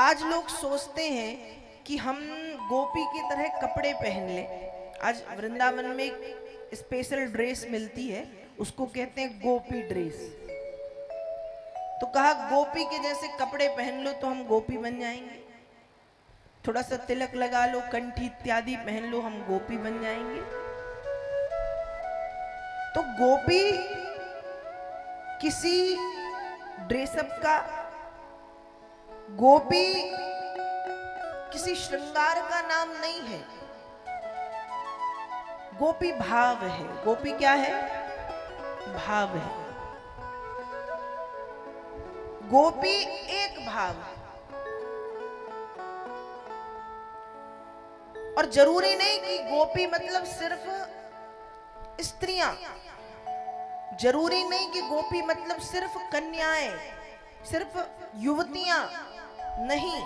आज लोग सोचते हैं कि हम गोपी की तरह कपड़े पहन लें। आज वृंदावन में एक स्पेशल ड्रेस मिलती है, उसको कहते हैं गोपी ड्रेस। तो कहा गोपी के जैसे कपड़े पहन लो तो हम गोपी बन जाएंगे। थोड़ा सा तिलक लगा लो, कंठी इत्यादि पहन लो, हम गोपी बन जाएंगे। तो गोपी किसी ड्रेसअप का, गोपी किसी श्रृंगार का नाम नहीं है। गोपी भाव है। गोपी क्या है? भाव है। गोपी एक भाव है। और जरूरी नहीं कि गोपी मतलब सिर्फ स्त्रियां, जरूरी नहीं कि गोपी मतलब सिर्फ कन्याएं, सिर्फ युवतियां नहीं।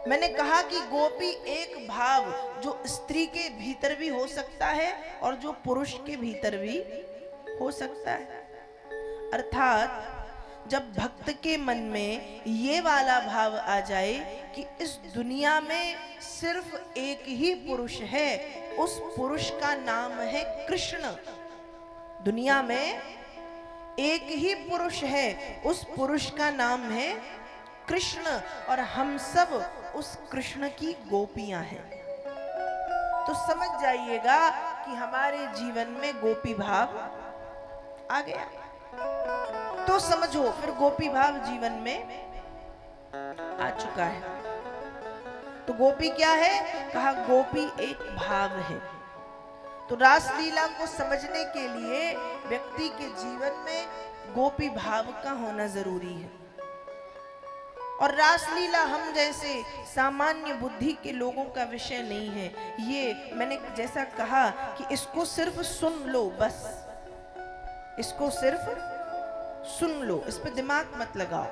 मैंने कहा कि गोपी एक भाव जो स्त्री के भीतर भी हो सकता है और जो पुरुष के भीतर भी हो सकता है। अर्थात जब भक्त के मन में ये वाला भाव आ जाए कि इस दुनिया में सिर्फ एक ही पुरुष है, उस पुरुष का नाम है कृष्ण। दुनिया में एक ही पुरुष है, उस पुरुष का नाम है कृष्ण, और हम सब उस कृष्ण की गोपियां हैं। तो समझ जाइएगा कि हमारे जीवन में गोपी भाव आ गया। तो समझो फिर गोपी भाव जीवन में आ चुका है। तो गोपी क्या है? कहा गोपी एक भाव है। तो रासलीला को समझने के लिए व्यक्ति के जीवन में गोपी भाव का होना जरूरी है। और रासलीला हम जैसे सामान्य बुद्धि के लोगों का विषय नहीं है। ये मैंने जैसा कहा कि इसको सिर्फ सुन लो, बस इसको सिर्फ सुन लो, इस पे दिमाग मत लगाओ।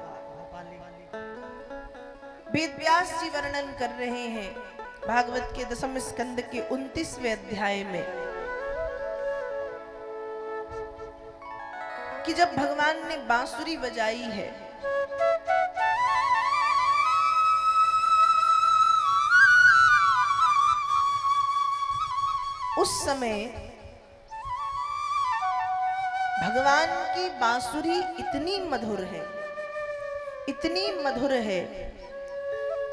वेद व्यास जी वर्णन कर रहे हैं भागवत के 10वें स्कंद के 29वें अध्याय में कि जब भगवान ने बांसुरी बजाई है, उस समय भगवान की बांसुरी इतनी मधुर है, इतनी मधुर है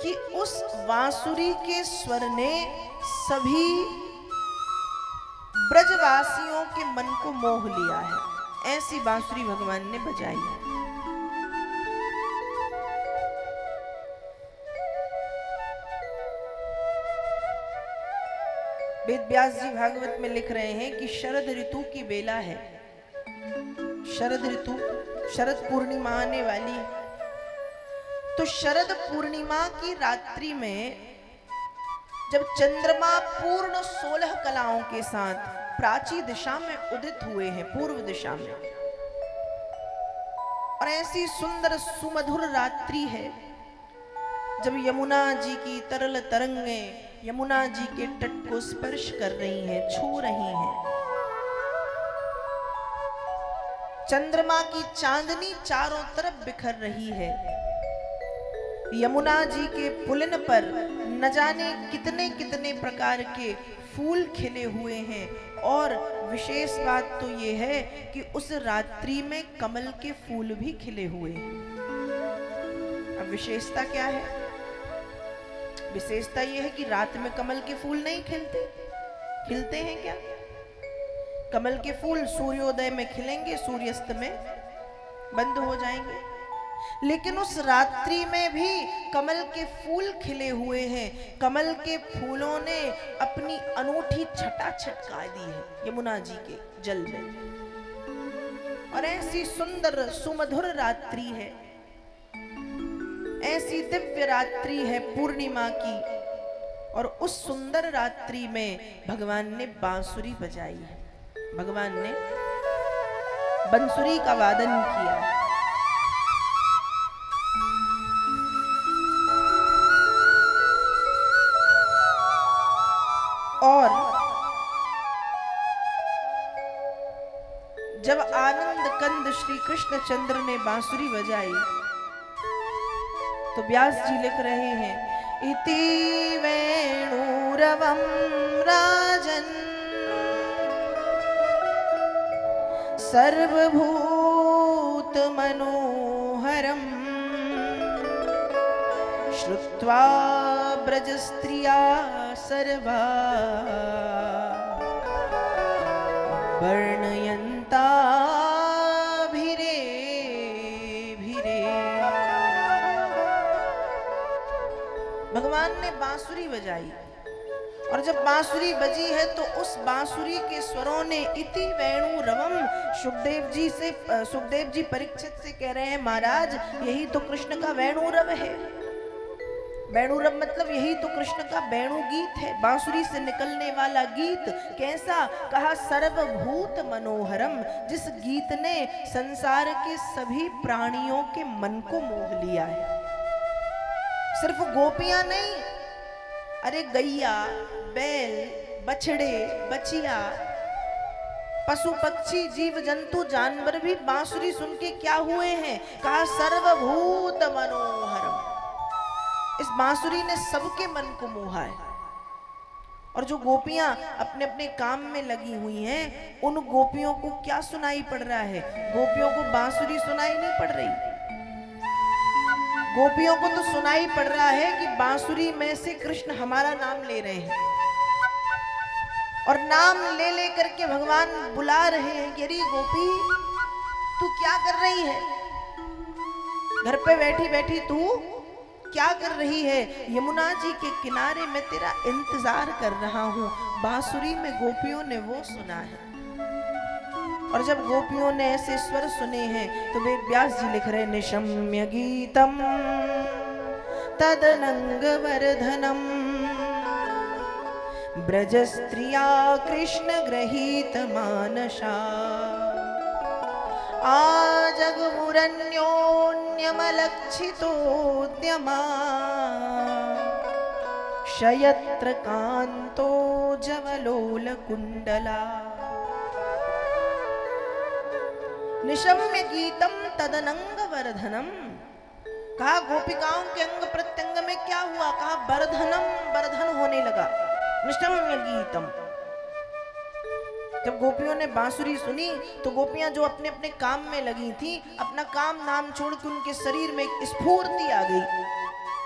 कि उस बांसुरी के स्वर ने सभी ब्रजवासियों के मन को मोह लिया है। ऐसी बांसुरी भगवान ने बजाई है। वेद व्यास जी भागवत में लिख रहे हैं कि शरद ऋतु की बेला है। शरद ऋतु, शरद पूर्णिमा आने वाली है। तो शरद पूर्णिमा की रात्रि में जब चंद्रमा पूर्ण 16 कलाओं के साथ प्राची दिशा में उदित हुए हैं, पूर्व दिशा में, और ऐसी सुंदर सुमधुर रात्रि है जब यमुना जी की तरल तरंगें यमुना जी के तट को स्पर्श कर रही हैं, छू रही हैं। चंद्रमा की चांदनी चारों तरफ बिखर रही है। यमुना जी के पुलिन पर न जाने कितने कितने प्रकार के फूल खिले हुए हैं। और विशेष बात तो यह है कि उस रात्रि में कमल के फूल भी खिले हुए हैं। अब विशेषता क्या है? विशेषता यह है कि रात में कमल के फूल नहीं खिलते। खिलते हैं क्या? कमल के फूल सूर्योदय में खिलेंगे, सूर्यास्त में बंद हो जाएंगे। लेकिन उस रात्रि में भी कमल के फूल खिले हुए हैं। कमल के फूलों ने अपनी अनूठी छटा छटका दी है यमुना जी के जल में। और ऐसी सुंदर सुमधुर रात्रि है, ऐसी दिव्य रात्रि है पूर्णिमा की। और उस सुंदर रात्रि में भगवान ने बांसुरी बजाई है। भगवान ने बंसुरी का वादन किया। और जब आनंद कंद श्री कृष्ण चंद्र ने बांसुरी बजाई तो व्यास जी लिख रहे हैं, इति वेणुरवं राजन् सर्वभूत मनोहरम् श्रुत्वा ब्रजस्त्रिया सर्वा वर्णयन्ताभिरे भिरे। भगवान ने बांसुरी बजाई और जब बांसुरी बजी है तो उस बांसुरी के स्वरों ने इति वेणु रवम, सुखदेव जी परीक्षित से कह रहे हैं महाराज यही तो कृष्ण का वेणु रव है। वेणु रव मतलब यही तो कृष्ण का वेणु गीत है, बांसुरी से निकलने वाला गीत। कैसा? कहा सर्वभूत मनोहरम, जिस गीत ने संसार के सभी प्राणियों के मन को मोह लिया है। सिर्फ गोपियां नहीं, अरे गैया, बैल, बछड़े, बछिया, पशु पक्षी, जीव जंतु, जानवर भी बांसुरी सुन के क्या हुए हैं? कहा सर्वभूत मनोहरम। इस बांसुरी ने सबके मन को मोहा है। और जो गोपियां अपने अपने काम में लगी हुई हैं, उन गोपियों को क्या सुनाई पड़ रहा है? गोपियों को बांसुरी सुनाई नहीं पड़ रही। गोपियों को तो सुनाई पड़ रहा है कि बांसुरी में से कृष्ण हमारा नाम ले रहे हैं और नाम ले ले करके भगवान बुला रहे हैं कि अरे गोपी तू क्या कर रही है? घर पे बैठी बैठी तू क्या कर रही है? यमुना जी के किनारे में तेरा इंतजार कर रहा हूं। बांसुरी में गोपियों ने वो सुना है। और जब गोपियों ने ऐसे स्वर सुने हैं तो वेद व्यास जी लिख रहे, निशम्य गीतम तदनंग वर्धनम ब्रज स्त्रिया कृष्ण गृहीत मानसा आजगमुरन्योन्यमलक्षितोद्यमा शयत्र कांतो जवलोल कुंडला। निशम्य गीतम तदनंग वर्धनम, कहा गोपिकाओं के अंग प्रत्यंग में क्या हुआ? कहा वर्धनम, वर्धन होने लगा। निशम्य गीतम, जब गोपियों ने बांसुरी सुनी तो गोपियां जो अपने अपने काम में लगी थी, अपना काम नाम छोड़ के उनके शरीर में एक स्फूर्ति आ गई,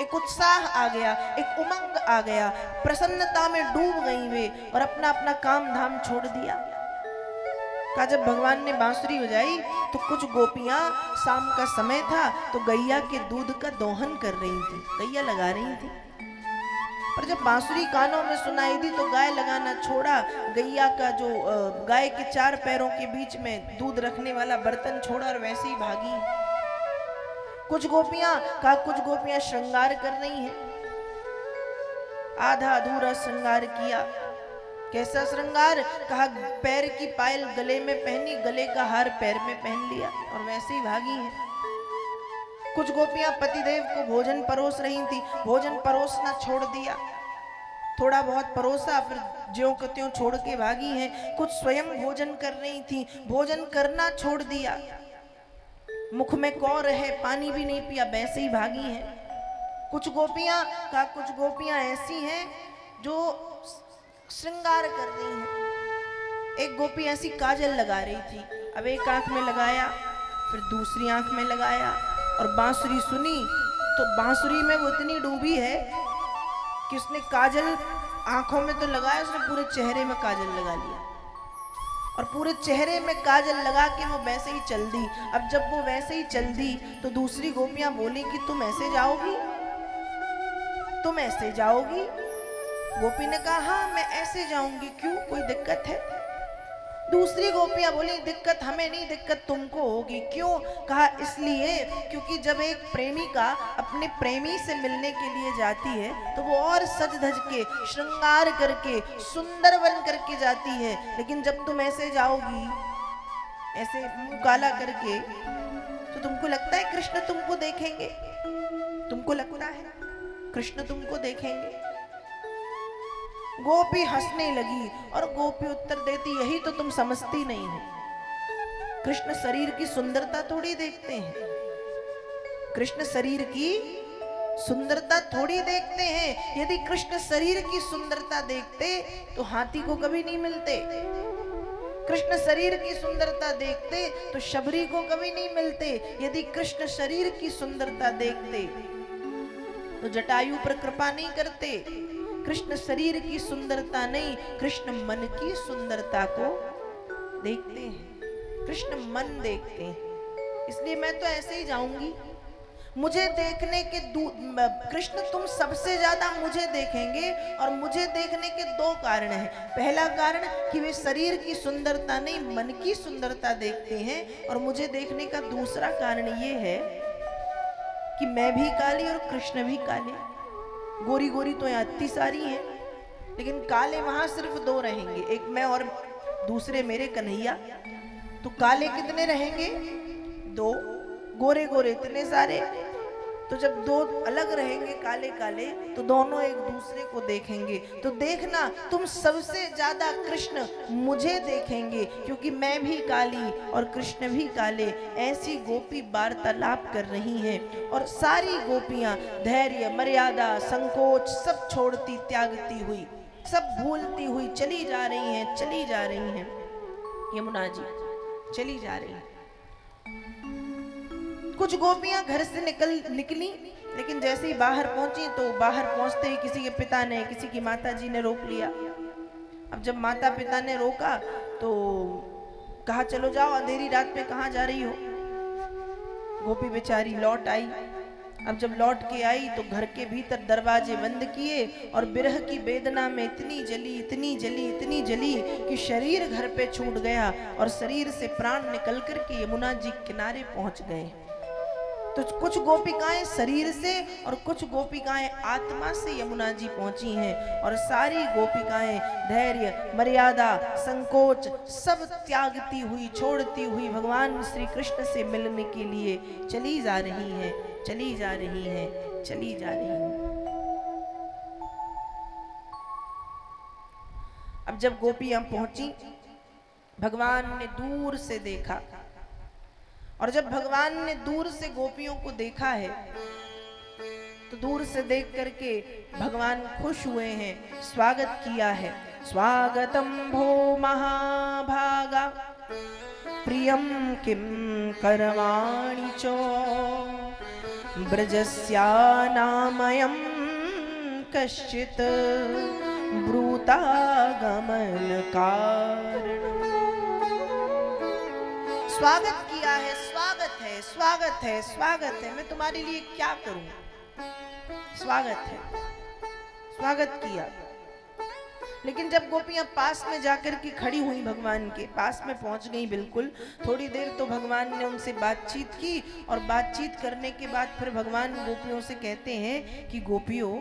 एक उत्साह आ गया, एक उमंग आ गया, प्रसन्नता में डूब गई वे और अपना अपना काम धाम छोड़ दिया। कहा जब भगवान ने बांसुरी बजाई तो कुछ गोपियां, शाम का समय था तो गैया के दूध का दोहन कर रही थी, गैया लगा रही थी। पर जब बांसुरी कानों में सुनाई दी तो गाय लगाना छोड़ा, गैया का जो गाय के चार पैरों के बीच में दूध रखने वाला बर्तन छोड़ा और वैसे ही भागी। कुछ गोपियां श्रृंगार कर रही हैं, आधा अधूरा श्रृंगार किया। कैसा श्रृंगार? कहा पैर की पायल गले में पहनी, गले का हार पैर में पहन लिया और वैसे ही भागी है। कुछ गोपियां पतिदेव को भोजन परोस रही थी, भोजन परोसना छोड़ दिया, थोड़ा बहुत परोसा फिर ज्यों का त्यों छोड़ के भागी हैं। कुछ स्वयं भोजन कर रही थी, भोजन करना छोड़ दिया, मुख में कौर है, पानी भी नहीं पिया, वैसे ही भागी हैं। कुछ गोपियां ऐसी हैं जो श्रृंगार कर रही हैं। एक गोपी ऐसी काजल लगा रही थी, अब एक आंख में लगाया फिर दूसरी आंख में लगाया और बांसुरी सुनी तो बांसुरी में वो इतनी डूबी है कि उसने काजल आंखों में तो लगाया, उसने पूरे चेहरे में काजल लगा लिया और पूरे चेहरे में काजल लगा के वो वैसे ही चल दी। अब जब वो वैसे ही चल दी तो दूसरी गोपियां बोली कि तुम ऐसे जाओगी, तुम ऐसे जाओगी? गोपी ने कहा हाँ मैं ऐसे जाऊंगी, क्यों कोई दिक्कत है? दूसरी गोपियां बोली दिक्कत हमें नहीं, दिक्कत तुमको होगी। क्यों? कहा इसलिए क्योंकि जब एक प्रेमिका अपने प्रेमी से मिलने के लिए जाती है तो वो और सज धज के श्रृंगार करके सुंदर बन करके जाती है, लेकिन जब तुम ऐसे जाओगी, ऐसे मुंह काला करके, तो तुमको लगता है कृष्ण तुमको देखेंगे? तुमको लगता है कृष्ण तुमको देखेंगे? गोपी हंसने लगी और गोपी उत्तर देती यही तो तुम समझती नहीं हो, कृष्ण शरीर की सुंदरता थोड़ी देखते हैं, कृष्ण शरीर की सुंदरता थोड़ी देखते हैं। यदि कृष्ण शरीर की सुंदरता देखते तो हाथी को कभी नहीं मिलते। कृष्ण शरीर की सुंदरता देखते तो शबरी को कभी नहीं मिलते। यदि कृष्ण शरीर की सुंदरता देखते तो जटायु पर कृपा नहीं करते। कृष्ण शरीर की सुंदरता नहीं, कृष्ण मन की सुंदरता को देखते हैं, कृष्ण मन देखते हैं। इसलिए मैं तो ऐसे ही जाऊंगी। मुझे देखने के कृष्ण तुम सबसे ज्यादा मुझे देखेंगे, और मुझे देखने के दो कारण हैं। पहला कारण कि वे शरीर की सुंदरता नहीं मन की सुंदरता देखते हैं, और मुझे देखने का दूसरा कारण ये है कि मैं भी काली और कृष्ण भी काले। गोरी गोरी तो यहाँ इतनी सारी हैं, लेकिन काले वहां सिर्फ दो रहेंगे, एक मैं और दूसरे मेरे कन्हैया। तो काले कितने रहेंगे? दो। गोरे गोरे इतने सारे। तो जब दो अलग रहेंगे काले काले, तो दोनों एक दूसरे को देखेंगे। तो देखना तुम सबसे ज्यादा कृष्ण मुझे देखेंगे, क्योंकि मैं भी काली और कृष्ण भी काले। ऐसी गोपी वार्तालाप कर रही हैं, और सारी गोपियां धैर्य मर्यादा संकोच सब छोड़ती त्यागती हुई, सब भूलती हुई चली जा रही हैं, चली जा रही हैं। यमुना जी चली जा रही हैं। कुछ गोपियां घर से निकली, लेकिन जैसे ही बाहर पहुंची तो बाहर पहुंचते ही किसी के पिता ने, किसी की माता जी ने रोक लिया। अब जब माता पिता ने रोका तो कहा चलो जाओ, अंधेरी रात में कहाँ जा रही हो। गोपी बेचारी लौट आई। अब जब लौट के आई तो घर के भीतर दरवाजे बंद किए, और विरह की वेदना में इतनी जली इतनी जली इतनी जली कि शरीर घर पे छूट गया, और शरीर से प्राण निकल कर के यमुना जी किनारे पहुंच गए। तो कुछ गोपिकाएं शरीर से और कुछ गोपिकाएं आत्मा से यमुना जी पहुंची हैं, और सारी गोपिकाएं धैर्य मर्यादा संकोच सब त्यागती हुई छोड़ती हुई भगवान श्री कृष्ण से मिलने के लिए चली जा रही हैं, चली जा रही हैं, चली जा रही हैं। अब जब गोपियां पहुंची, भगवान ने दूर से देखा, और जब भगवान ने दूर से गोपियों को देखा है तो दूर से देख करके भगवान खुश हुए हैं, स्वागत किया है। स्वागतम भो महाभागा प्रियम किम करवाणि चो ब्रजस्या नामयम कश्चित ब्रूतागमन कारणम। स्वागत किया है, स्वागत है, स्वागत है, स्वागत है। मैं तुम्हारे लिए क्या करूं? स्वागत है, स्वागत किया। लेकिन जब गोपियां पास में जाकर के खड़ी हुई, भगवान के पास में पहुंच गई बिल्कुल, थोड़ी देर तो भगवान ने उनसे बातचीत की, और बातचीत करने के बाद फिर भगवान गोपियों से कहते हैं कि गोपियों,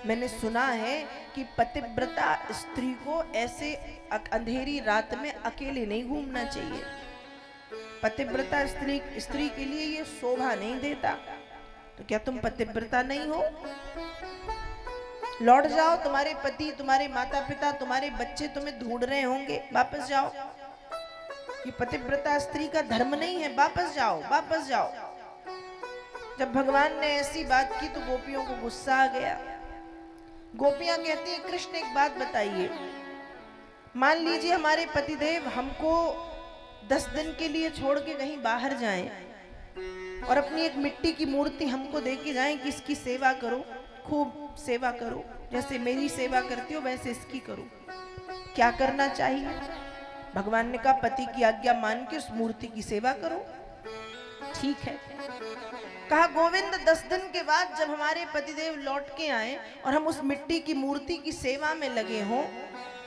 मैंने सुना है कि पतिव्रता स्त्री को ऐसे अंधेरी रात में अकेले नहीं घूमना चाहिए। पतिव्रता स्त्री के लिए ये शोभा नहीं देता। तो क्या तुम पतिव्रता नहीं हो? लौट जाओ, तुम्हारे पति तुम्हारे माता पिता तुम्हारे बच्चे तुम्हें ढूंढ रहे होंगे, वापस जाओ। ये पतिव्रता स्त्री का धर्म नहीं है, वापस जाओ, वापस जाओ। जब भगवान ने ऐसी बात की तो गोपियों को गुस्सा आ गया। गोपियां कहती हैं, कृष्ण एक बात बताइए, मान लीजिए हमारे पतिदेव हमको 10 दिन के लिए छोड़ के कहीं बाहर जाएं, और अपनी एक मिट्टी की मूर्ति हमको दे के जाएं कि इसकी सेवा करो, खूब सेवा करो, जैसे मेरी सेवा करती हो वैसे इसकी करो। क्या करना चाहिए? भगवान ने कहा, पति की आज्ञा मान के उस मूर्ति की सेवा करो। ठीक है। कहा, गोविंद 10 दिन के बाद जब हमारे पतिदेव लौट के आए और हम उस मिट्टी की मूर्ति की सेवा में लगे हों,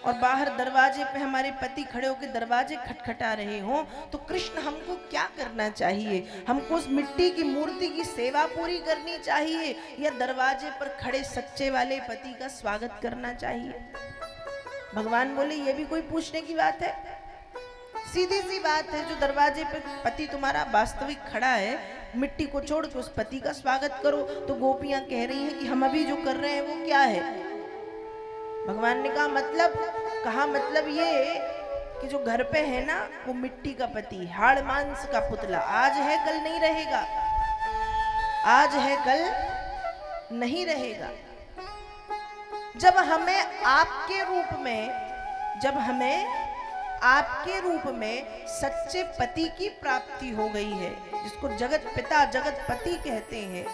और बाहर दरवाजे पे हमारे पति खड़े होकर दरवाजे खटखटा रहे हों, तो कृष्ण हमको क्या करना चाहिए? हमको उस मिट्टी की मूर्ति की सेवा पूरी करनी चाहिए, या दरवाजे पर खड़े सच्चे वाले पति का स्वागत करना चाहिए? भगवान बोले, ये भी कोई पूछने की बात है? सीधी सी बात है, जो दरवाजे पे पति तुम्हारा वास्तविक खड़ा है, मिट्टी को छोड़ के उस पति का स्वागत करो। तो गोपियां कह रही हैं कि हम अभी जो कर रहे हैं वो क्या है? भगवान ने कहा, मतलब ये कि जो घर पे है ना, वो मिट्टी का पति, हाड़ मांस का पुतला, आज है कल नहीं रहेगा। आज है कल नहीं रहेगा। जब हमें आपके रूप में, जब हमें आपके रूप में सच्चे पति की प्राप्ति हो गई है, जिसको जगत पिता जगत पति कहते हैं,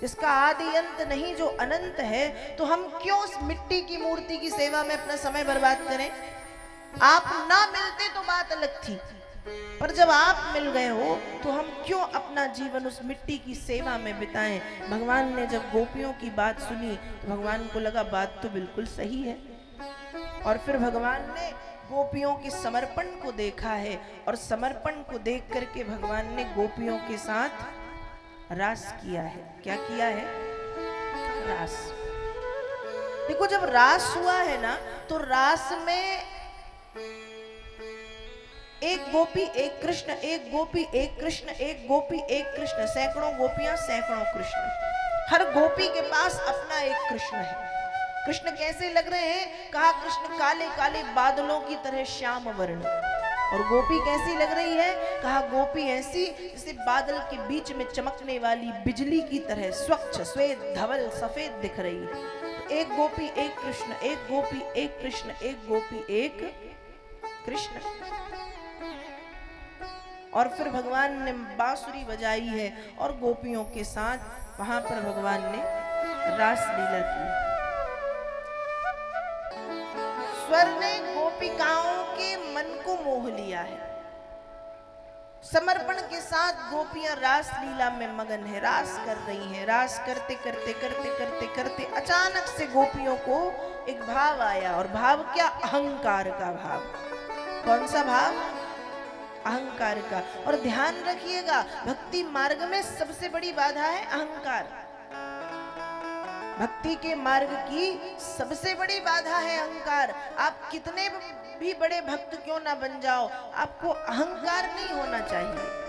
जिसका आदि अंत नहीं, जो अनंत है, तो हम क्यों उस मिट्टी की मूर्ति की सेवा में अपना समय बर्बाद करें? आप ना मिलते तो बात अलग थी, पर जब आप मिल गए हो तो हम क्यों अपना जीवन उस मिट्टी की सेवा में बिताएं? भगवान ने जब गोपियों की बात सुनी तो भगवान को लगा बात तो बिल्कुल सही है, और फिर भगवान ने गोपियों के समर्पण को देखा है, और समर्पण को देख करके भगवान ने गोपियों के साथ रास किया है। क्या किया है? रास। देखो, जब रास हुआ है ना, तो रास में एक गोपी एक कृष्ण, एक गोपी एक कृष्ण, एक गोपी एक कृष्ण, सैकड़ों गोपियां सैकड़ों कृष्ण, हर गोपी के पास अपना एक कृष्ण है। कृष्ण कैसे लग रहे हैं? कहा कृष्ण काले काले बादलों की तरह श्याम वर्ण। और गोपी कैसी लग रही है? कहा गोपी ऐसी जैसे बादल के बीच में चमकने वाली बिजली की तरह स्वच्छ श्वेत धवल सफेद दिख रही है। तो एक गोपी एक कृष्ण, एक गोपी एक कृष्ण, एक गोपी एक कृष्ण। और फिर भगवान ने बांसुरी बजाई है और गोपियों के साथ वहां पर भगवान ने रास लीला की। स्वर ने गोपिकाओं के मन को मोह लिया है। समर्पण के साथ गोपियां रास लीला में मगन है, रास कर रही हैं। रास करते करते करते करते करते अचानक से गोपियों को एक भाव आया, और भाव क्या? अहंकार का भाव। कौन सा भाव? अहंकार का। और ध्यान रखिएगा, भक्ति मार्ग में सबसे बड़ी बाधा है अहंकार। भक्ति के मार्ग की सबसे बड़ी बाधा है अहंकार। आप कितने भी बड़े भक्त क्यों ना बन जाओ, आपको अहंकार नहीं होना चाहिए।